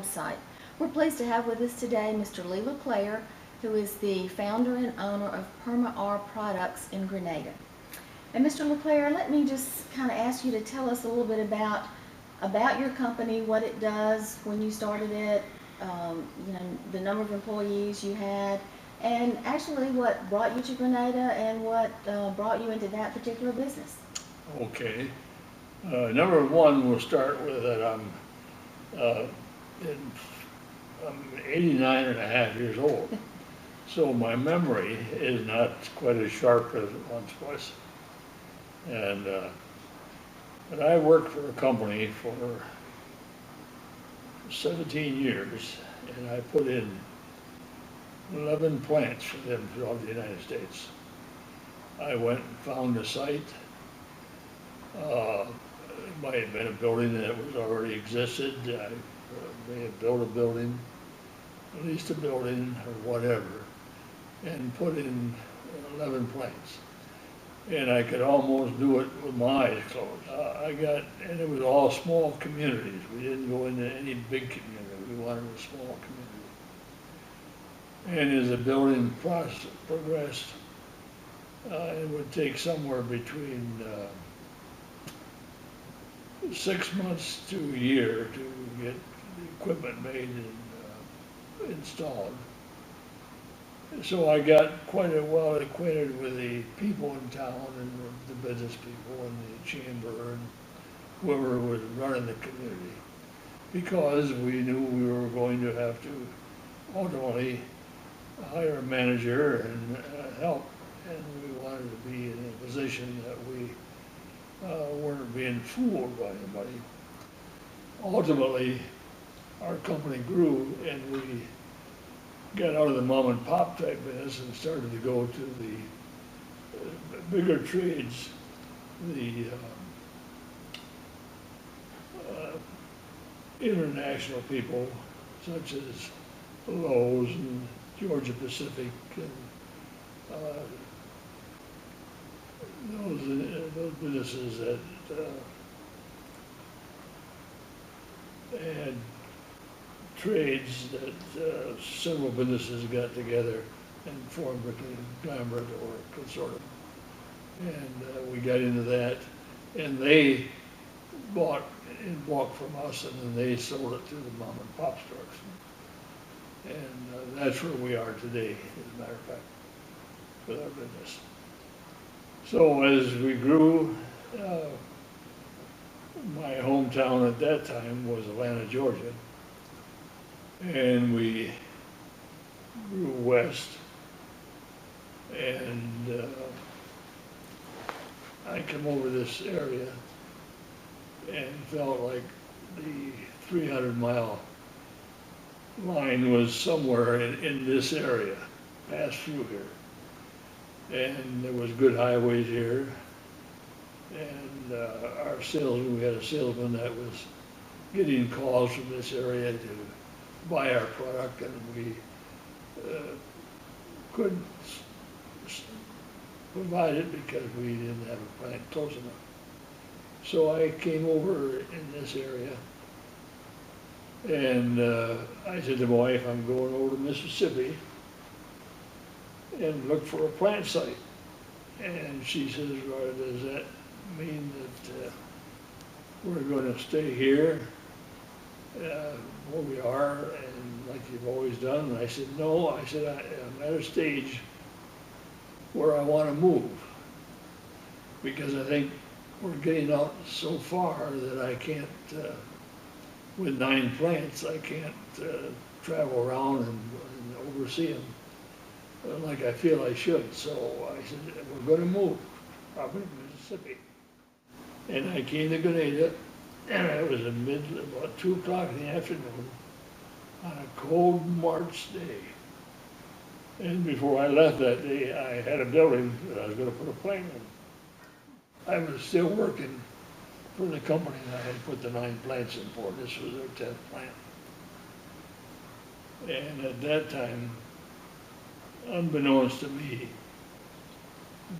website. We're pleased to have with us today Mr. Leclair, who is the founder and owner of Perma-R Products in Grenada. And Mr. Leclair, let me just kind of ask you to tell us a little bit about your company, what it does, when you started it, the number of employees you had, and actually what brought you to Grenada and what brought you into that particular business. Okay. Number one, we'll start with that I'm 89 and a half years old. So my memory is not quite as sharp as it once was. And but I worked for a company for 17 years, and I put in 11 plants for them throughout the United States. I went and found a site. It might have been a building that was already existed. I may have built a building, leased a building, or whatever, and put in 11 plants. And I could almost do it with my eyes closed. And it was all small communities. We didn't go into any big community. We wanted a small community. And as the building process progressed, it would take somewhere between 6 months to a year to get the equipment made and installed. So I got quite well acquainted with the people in town and the business people and the chamber and whoever was running the community, because we knew we were going to have to ultimately hire a manager and help, and we wanted to be in a position that we weren't being fooled by anybody. Ultimately, our company grew, and we got out of the mom and pop type business and started to go to the bigger trades, the international people such as Lowe's and Georgia Pacific and those businesses that had trades that several businesses got together and formed a conglomerate or consortium. And we got into that, and they bought in bulk from us, and then they sold it to the mom and pop stores. And that's where we are today, as a matter of fact, with our business. So as we grew, my hometown at that time was Atlanta, Georgia. And we grew west, and I came over this area and felt like the 300-mile line was somewhere in this area, passed through here. And there was good highways here, and we had a salesman that was getting calls from this area to buy our product, and we couldn't provide it because we didn't have a plant close enough. So I came over in this area, and I said to my wife, I'm going over to Mississippi and look for a plant site. And she says, well, does that mean that we're going to stay here where we are and like you've always done? And I said, no. I said, I'm at a stage where I want to move, because I think we're getting out so far that I can't, with 9 plants, I can't travel around and oversee them like I feel I should. So I said, we're going to move, probably to Mississippi. And I came to Grenada, and it was about 2 o'clock in the afternoon on a cold March day. And before I left that day, I had a building that I was going to put a plant in. I was still working for the company that I had put the 9 plants in for. This was their 10th plant. And at that time, unbeknownst to me,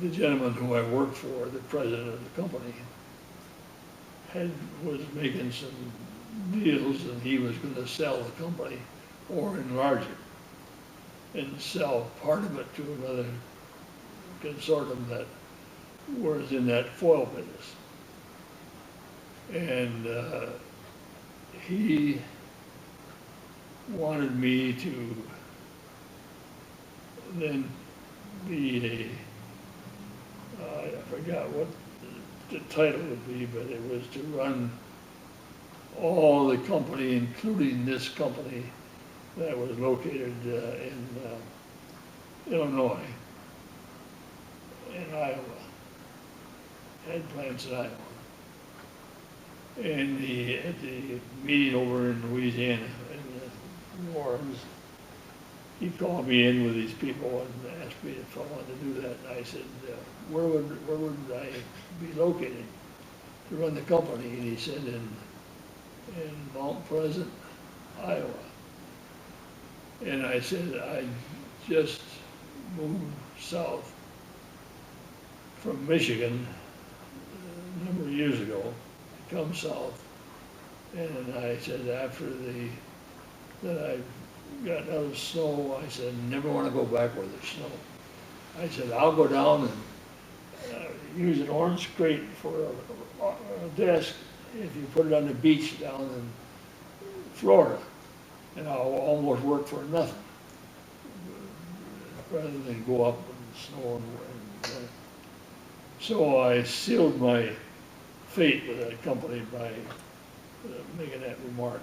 the gentleman who I worked for, the president of the company, was making some deals, and he was gonna sell the company or enlarge it and sell part of it to another consortium that was in that foil business. And he wanted me to then be I forgot what the title would be, but it was to run all the company, including this company that was located in Illinois, in Iowa, had plants in Iowa. And at the meeting over in Louisiana, in New Orleans, he called me in with these people and asked me if I wanted to do that. And I said, where would I be located to run the company? And he said, in Mount Pleasant, Iowa. And I said, I just moved south from Michigan a number of years ago, to come south. And I said, after that I got out of snow, I said, never want to go back where there's snow. I said, I'll go down and use an orange crate for a desk if you put it on the beach down in Florida, and I'll almost work for nothing, rather than go up in snow and so I sealed my fate with that company by making that remark.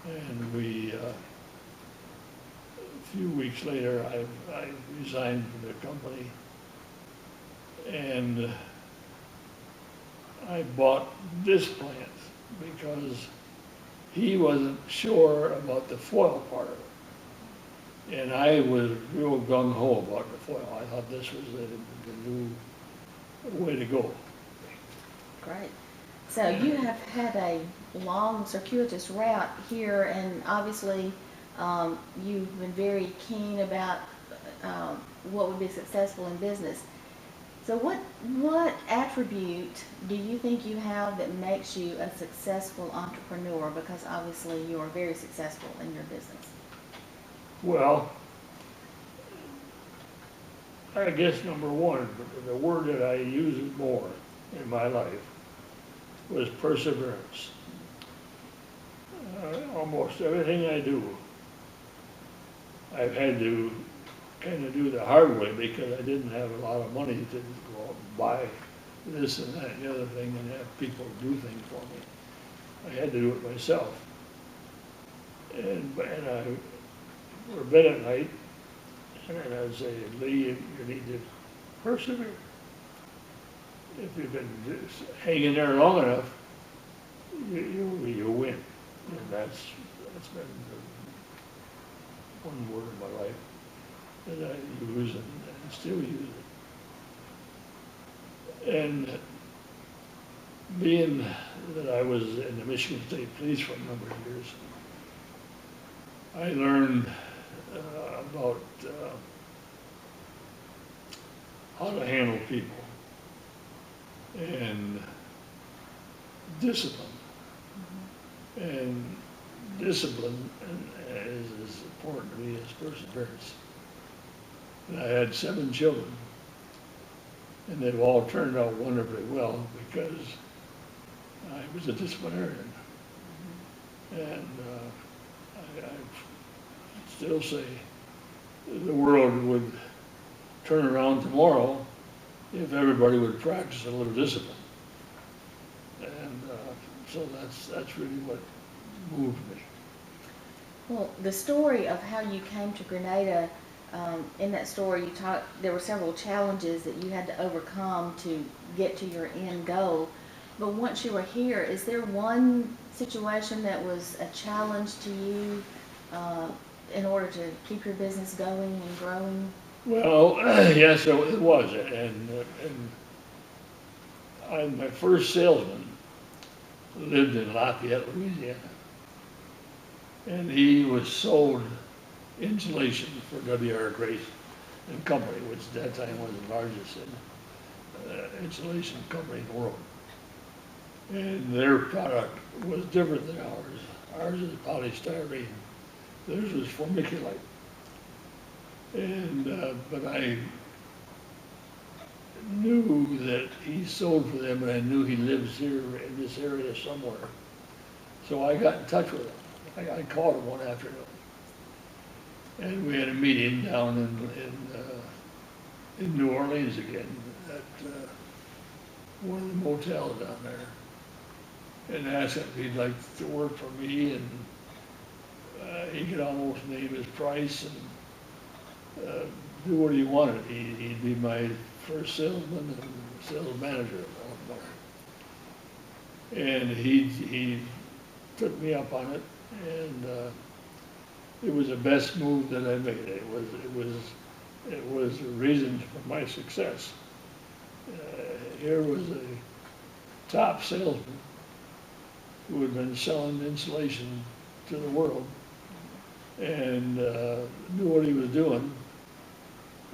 And a few weeks later, I resigned from the company, and I bought this plant because he wasn't sure about the foil part of it. And I was real gung-ho about the foil. I thought this was the new way to go. Great. So you have had a long, circuitous route here, and obviously you've been very keen about what would be successful in business. So what attribute do you think you have that makes you a successful entrepreneur? Because obviously you are very successful in your business. Well, I guess number one, the word that I used more in my life was perseverance. Almost everything I do, I've had to kind of do the hard way because I didn't have a lot of money to go out and buy this and that and the other thing and have people do things for me. I had to do it myself. And I were in bed at night, and then I'd say, Lee, you need to persevere. If you can just hang in there long enough, you win. And that's been the one word in my life that I use and still use it. And being that I was in the Michigan State Police for a number of years, I learned about how to handle people and discipline. And discipline is as important to me as perseverance. And I had 7 children, and they've all turned out wonderfully well because I was a disciplinarian. And I still say the world would turn around tomorrow if everybody would practice a little discipline. And so that's really what moved me. Well, the story of how you came to Grenada, in that story you talked, there were several challenges that you had to overcome to get to your end goal. But once you were here, is there one situation that was a challenge to you in order to keep your business going and growing? Well, yes, it was. And my first salesman lived in Lafayette, Louisiana. And he was sold insulation for W.R. Grace and Company, which at that time was the largest insulation company in the world. And their product was different than ours. Ours is polystyrene. Theirs was formiculite. And, but I knew that he sold for them, and I knew he lives here in this area somewhere. So I got in touch with him. I called him one afternoon. And we had a meeting down in New Orleans again, at one of the motels down there. And asked him if he'd like to work for me, and he could almost name his price and do what he wanted. He'd be my first salesman and sales manager. And he took me up on it, and it was the best move that I made. It was the reason for my success. Here was a top salesman who had been selling insulation to the world and knew what he was doing.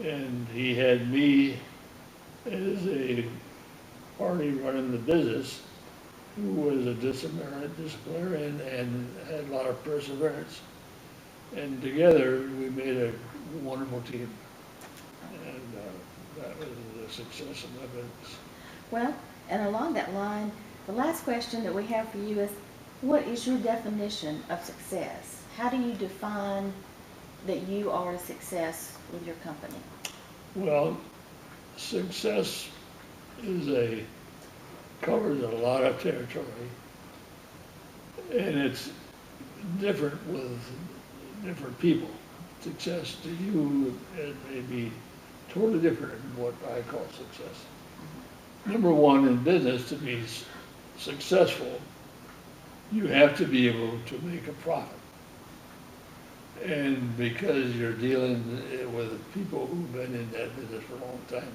And he had me as a party running the business, who was a disciplinarian and had a lot of perseverance. And together we made a wonderful team. And that was the success of my business. Well, and along that line, the last question that we have for you is, what is your definition of success? How do you define that you are a success with your company? Well, success covers a lot of territory, and it's different with different people. Success to you, it may be totally different than what I call success. Number one, in business, to be successful, you have to be able to make a profit. And because you're dealing with people who've been in that business for a long time,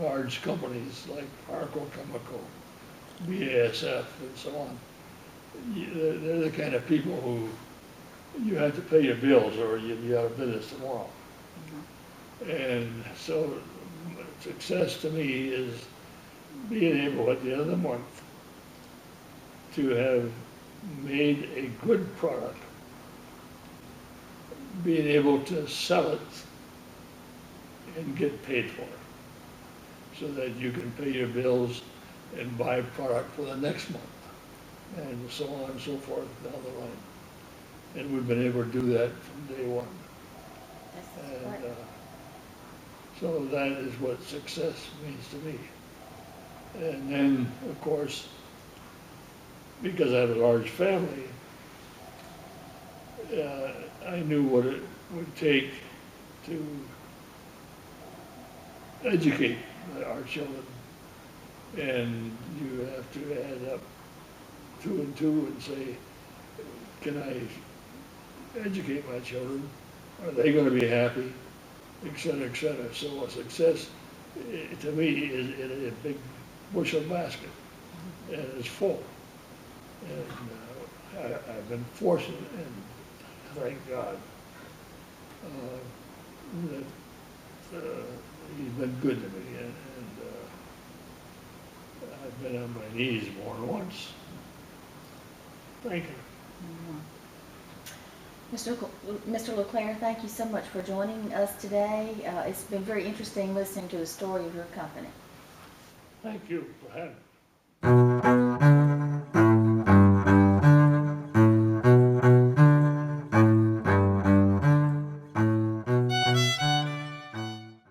large companies like Harco Chemical, BASF, and so on, they're the kind of people who you have to pay your bills or you'll be out of business tomorrow. And so success to me is being able at the end of the month to have made a good product, being able to sell it and get paid for it, so that you can pay your bills and buy product for the next month, and so on and so forth down the line. And we've been able to do that from day one. And so that is what success means to me. And then, of course, because I have a large family, I knew what it would take to educate our children. And you have to add up 2 and 2 and say, can I educate my children? Are they going to be happy? Et cetera, et cetera. So a success, to me, is in a big bushel basket, and it's full. And I've been fortunate, and thank God that he's been good to me, and I've been on my knees more than once. Thank you. Mr. Leclair, thank you so much for joining us today. It's been very interesting listening to the story of your company. Thank you for having me.